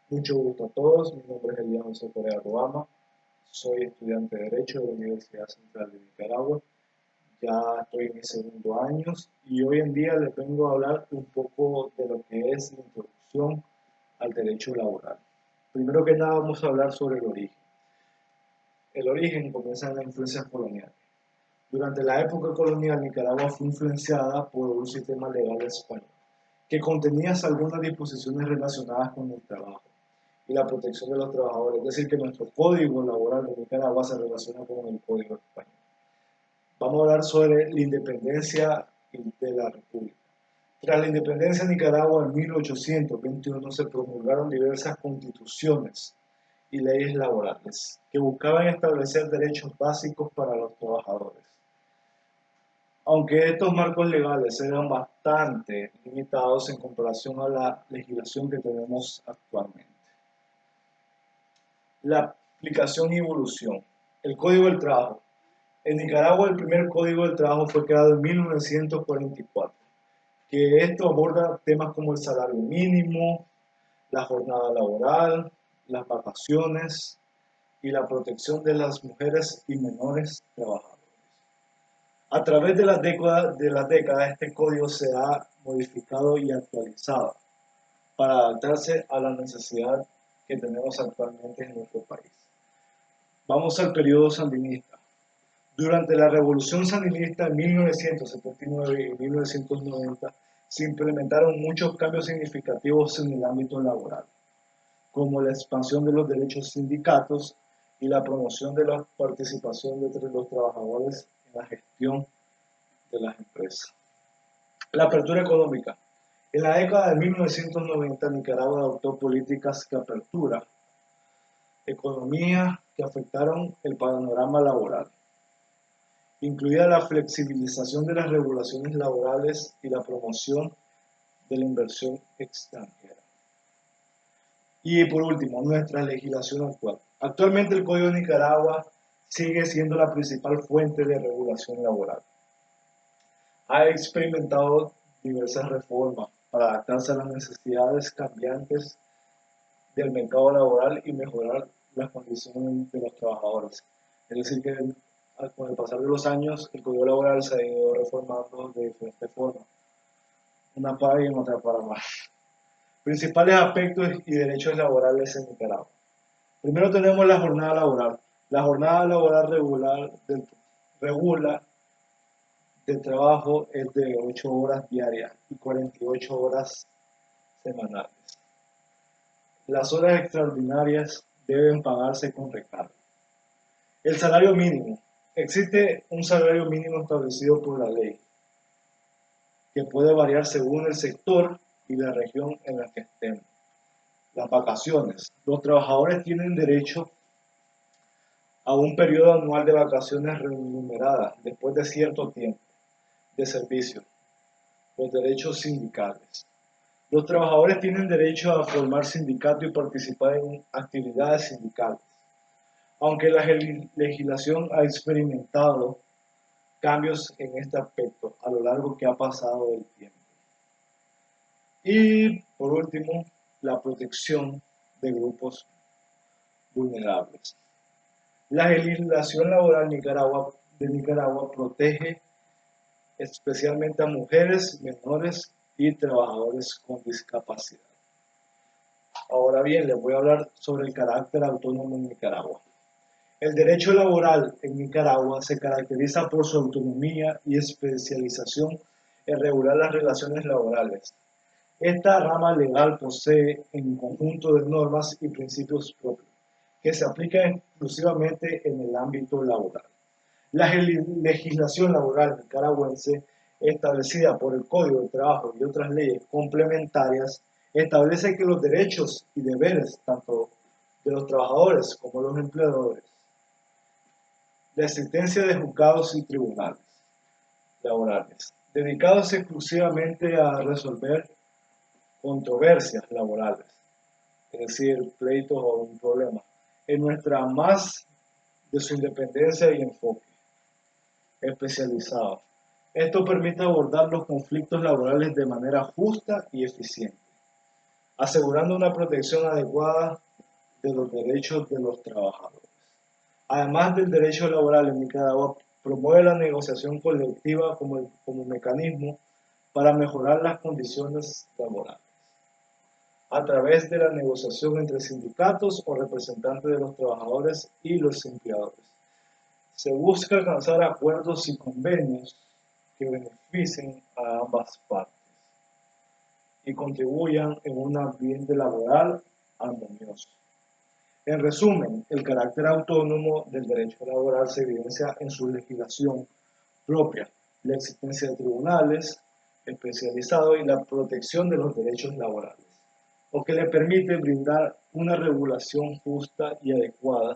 Mucho gusto a todos, mi nombre es Elías José Correa Ruama, soy estudiante de Derecho de la Universidad Central de Nicaragua, ya estoy en mis segundo año y hoy en día les vengo a hablar un poco de lo que es la introducción al derecho laboral. Primero que nada vamos a hablar sobre el origen. El origen comienza en la influencia colonial. Durante la época colonial, Nicaragua fue influenciada por un sistema legal español, que contenía algunas disposiciones relacionadas con el trabajo y la protección de los trabajadores. Es decir, que nuestro código laboral de Nicaragua se relaciona con el código español. Vamos a hablar sobre la independencia de la República. Tras la independencia de Nicaragua en 1821 se promulgaron diversas constituciones y leyes laborales que buscaban establecer derechos básicos para los trabajadores. Aunque estos marcos legales eran bastante limitados en comparación a la legislación que tenemos actualmente. La aplicación y evolución. El Código del Trabajo. En Nicaragua el primer Código del Trabajo fue creado en 1944, que esto aborda temas como el salario mínimo, la jornada laboral, las vacaciones y la protección de las mujeres y menores trabajadoras. A través de las décadas, este código se ha modificado y actualizado para adaptarse a la necesidad que tenemos actualmente en nuestro país. Vamos al periodo sandinista. Durante la Revolución Sandinista en 1979 y 1990 se implementaron muchos cambios significativos en el ámbito laboral, como la expansión de los derechos sindicatos y la promoción de la participación de los trabajadores en la gestión de las empresas. La apertura económica. En la década de 1990, Nicaragua adoptó políticas de apertura economía que afectaron el panorama laboral, incluida la flexibilización de las regulaciones laborales y la promoción de la inversión extranjera. Y por último, nuestra legislación actual. Actualmente el Código de Nicaragua sigue siendo la principal fuente de regulación laboral. Ha experimentado diversas reformas para adaptarse a las necesidades cambiantes del mercado laboral y mejorar las condiciones de los trabajadores. Es decir, que con el pasar de los años el código laboral se ha ido reformando de diferentes formas, una para y otra para más. Principales aspectos y derechos laborales en Nicaragua. Primero tenemos la jornada laboral. La jornada laboral regula del trabajo es de 8 horas diarias y 48 horas semanales. Las horas extraordinarias deben pagarse con recargo. El salario mínimo. Existe un salario mínimo establecido por la ley, que puede variar según el sector y la región en la que estén. Las vacaciones. Los trabajadores tienen derecho a un periodo anual de vacaciones remuneradas después de cierto tiempo de servicio. Los derechos sindicales. Los trabajadores tienen derecho a formar sindicato y participar en actividades sindicales, aunque la legislación ha experimentado cambios en este aspecto a lo largo que ha pasado el tiempo. Y por último, la protección de grupos vulnerables. La legislación laboral de Nicaragua protege especialmente a mujeres, menores y trabajadores con discapacidad. Ahora bien, les voy a hablar sobre el carácter autónomo en Nicaragua. El derecho laboral en Nicaragua se caracteriza por su autonomía y especialización en regular las relaciones laborales. Esta rama legal posee un conjunto de normas y principios propios que se aplican exclusivamente en el ámbito laboral. La legislación laboral nicaragüense, establecida por el Código de Trabajo y otras leyes complementarias, establece que los derechos y deberes tanto de los trabajadores como de los empleadores, la existencia de juzgados y tribunales laborales, dedicados exclusivamente a resolver controversias laborales, es decir, pleitos o un problema, en nuestra más de su independencia y enfoque especializado. Esto permite abordar los conflictos laborales de manera justa y eficiente. asegurando una protección adecuada de los derechos de los trabajadores. Además del derecho laboral en Nicaragua, promueve la negociación colectiva como mecanismo para mejorar las condiciones laborales, a través de la negociación entre sindicatos o representantes de los trabajadores y los empleadores. Se busca alcanzar acuerdos y convenios que beneficien a ambas partes y contribuyan en un ambiente laboral armonioso. En resumen, el carácter autónomo del derecho laboral se evidencia en su legislación propia, la existencia de tribunales especializados y la protección de los derechos laborales, o que le permite brindar una regulación justa y adecuada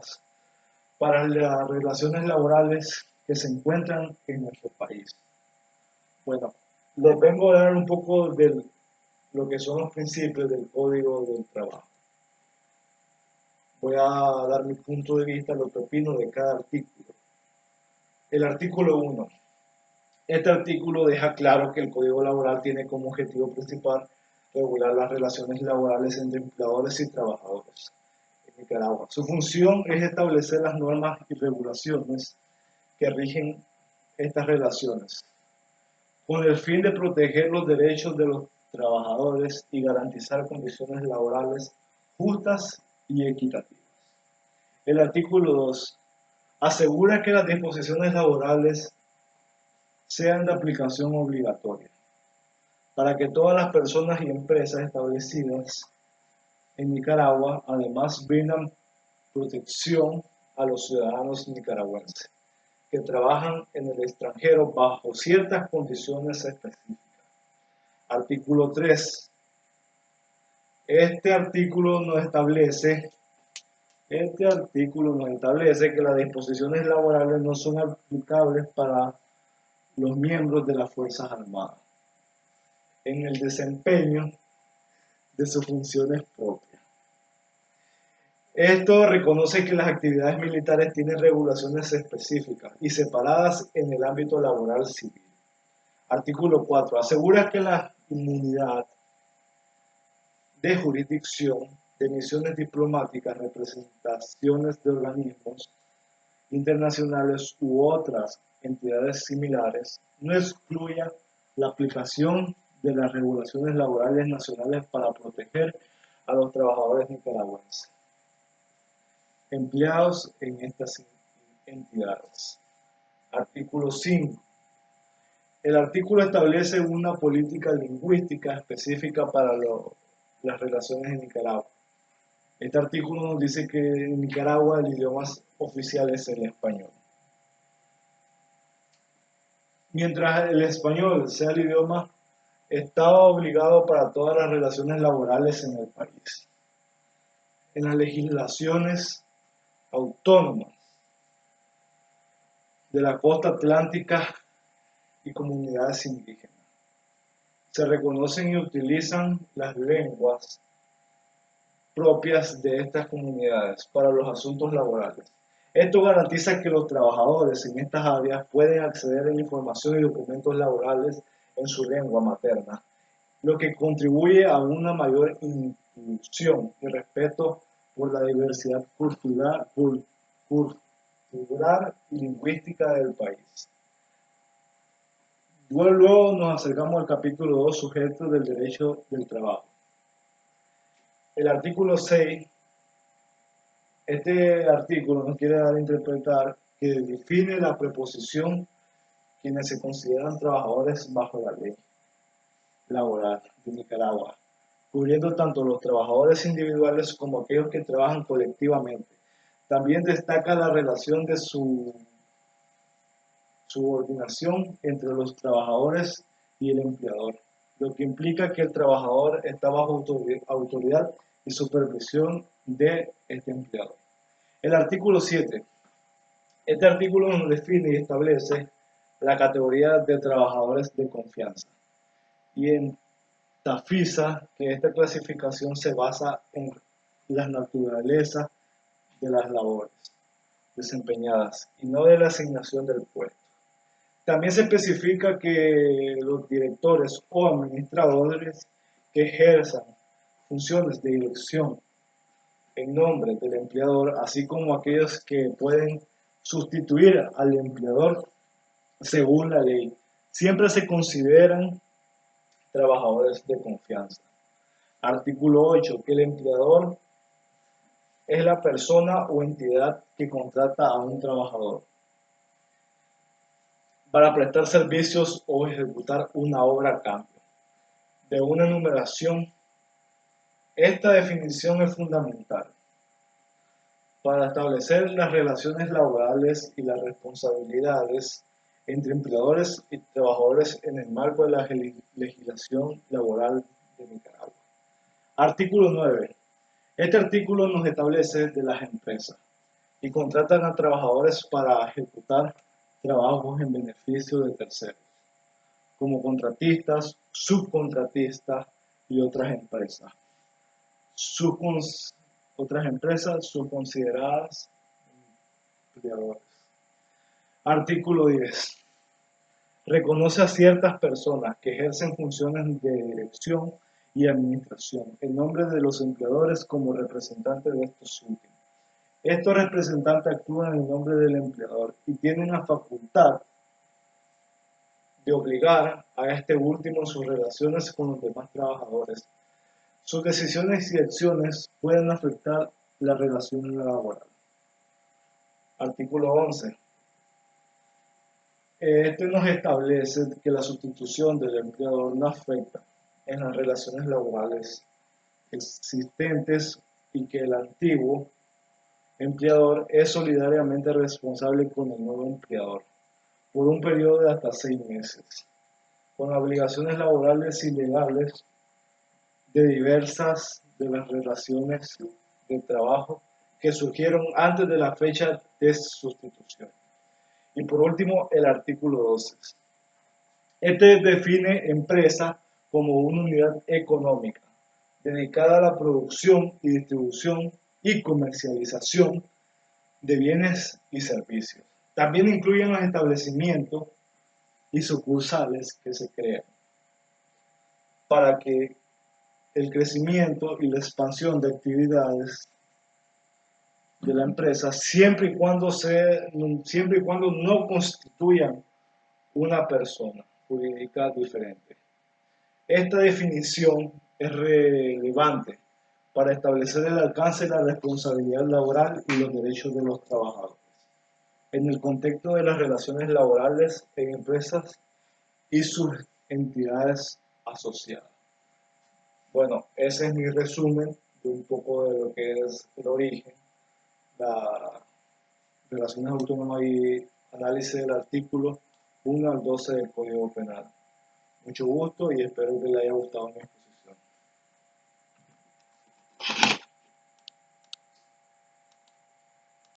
para las relaciones laborales que se encuentran en nuestro país. Bueno, les vengo a dar un poco de lo que son los principios del Código del Trabajo. Voy a dar mi punto de vista, lo que opino de cada artículo. El artículo 1. Este artículo deja claro que el Código Laboral tiene como objetivo principal regular las relaciones laborales entre empleadores y trabajadores en Nicaragua. Su función es establecer las normas y regulaciones que rigen estas relaciones, con el fin de proteger los derechos de los trabajadores y garantizar condiciones laborales justas y equitativas. El artículo 2 asegura que las disposiciones laborales sean de aplicación obligatoria para que todas las personas y empresas establecidas en Nicaragua además brindan protección a los ciudadanos nicaragüenses que trabajan en el extranjero bajo ciertas condiciones específicas. Artículo 3. Este artículo nos establece que las disposiciones laborales no son aplicables para los miembros de las Fuerzas Armadas en el desempeño de sus funciones propias. Esto reconoce que las actividades militares tienen regulaciones específicas y separadas en el ámbito laboral civil. Artículo 4. Asegura que la inmunidad de jurisdicción, de misiones diplomáticas, representaciones de organismos internacionales u otras entidades similares no excluya la aplicación de las regulaciones laborales nacionales para proteger a los trabajadores nicaragüenses empleados en estas entidades. Artículo 5. El artículo establece una política lingüística específica para las relaciones en Nicaragua. Este artículo nos dice que en Nicaragua el idioma oficial es el español. Mientras el español sea el idioma, estaba obligado para todas las relaciones laborales en el país. En las legislaciones autónomas de la costa atlántica y comunidades indígenas se reconocen y utilizan las lenguas propias de estas comunidades para los asuntos laborales. Esto garantiza que los trabajadores en estas áreas pueden acceder a la información y documentos laborales en su lengua materna, lo que contribuye a una mayor inclusión y respeto por la diversidad cultural y lingüística del país. Luego nos acercamos al capítulo 2, sujetos del derecho del trabajo. El artículo 6, este artículo nos quiere dar a interpretar que define la preposición quienes se consideran trabajadores bajo la ley laboral de Nicaragua, cubriendo tanto los trabajadores individuales como aquellos que trabajan colectivamente. También destaca la relación de subordinación entre los trabajadores y el empleador, lo que implica que el trabajador está bajo autoridad y supervisión de este empleador. El artículo 7. Este artículo nos define y establece la categoría de trabajadores de confianza y enfatiza que esta clasificación se basa en la naturaleza de las labores desempeñadas y no de la asignación del puesto. También se especifica que los directores o administradores que ejerzan funciones de dirección en nombre del empleador, así como aquellos que pueden sustituir al empleador según la ley, siempre se consideran trabajadores de confianza. Artículo 8. Que el empleador es la persona o entidad que contrata a un trabajador para prestar servicios o ejecutar una obra a cambio de una enumeración. Esta definición es fundamental para establecer las relaciones laborales y las responsabilidades entre empleadores y trabajadores en el marco de la legislación laboral de Nicaragua. Artículo 9. Este artículo nos establece de las empresas y contratan a trabajadores para ejecutar trabajos en beneficio de terceros, como contratistas, subcontratistas y otras empresas. Otras empresas subconsideradas empleadores. Artículo 10. Reconoce a ciertas personas que ejercen funciones de dirección y administración en nombre de los empleadores como representantes de estos últimos. Estos representantes actúan en nombre del empleador y tienen la facultad de obligar a este último en sus relaciones con los demás trabajadores. Sus decisiones y acciones pueden afectar la relación laboral. Artículo 11. Este nos establece que la sustitución del empleador no afecta en las relaciones laborales existentes y que el antiguo empleador es solidariamente responsable con el nuevo empleador por un periodo de hasta 6 meses, con obligaciones laborales y legales de diversas de las relaciones de trabajo que surgieron antes de la fecha de sustitución. Y por último, el artículo 12. Este define empresa como una unidad económica dedicada a la producción y distribución y comercialización de bienes y servicios. También incluyen los establecimientos y sucursales que se crean para que el crecimiento y la expansión de actividades de la empresa siempre y cuando no constituyan una persona jurídica diferente. Esta definición es relevante para establecer el alcance de la responsabilidad laboral y los derechos de los trabajadores en el contexto de las relaciones laborales en empresas y sus entidades asociadas. Bueno, ese es mi resumen de un poco de lo que es el origen, las relaciones autónomas y análisis del artículo 1 al 12 del Código Penal. Mucho gusto y espero que les haya gustado mi explicación.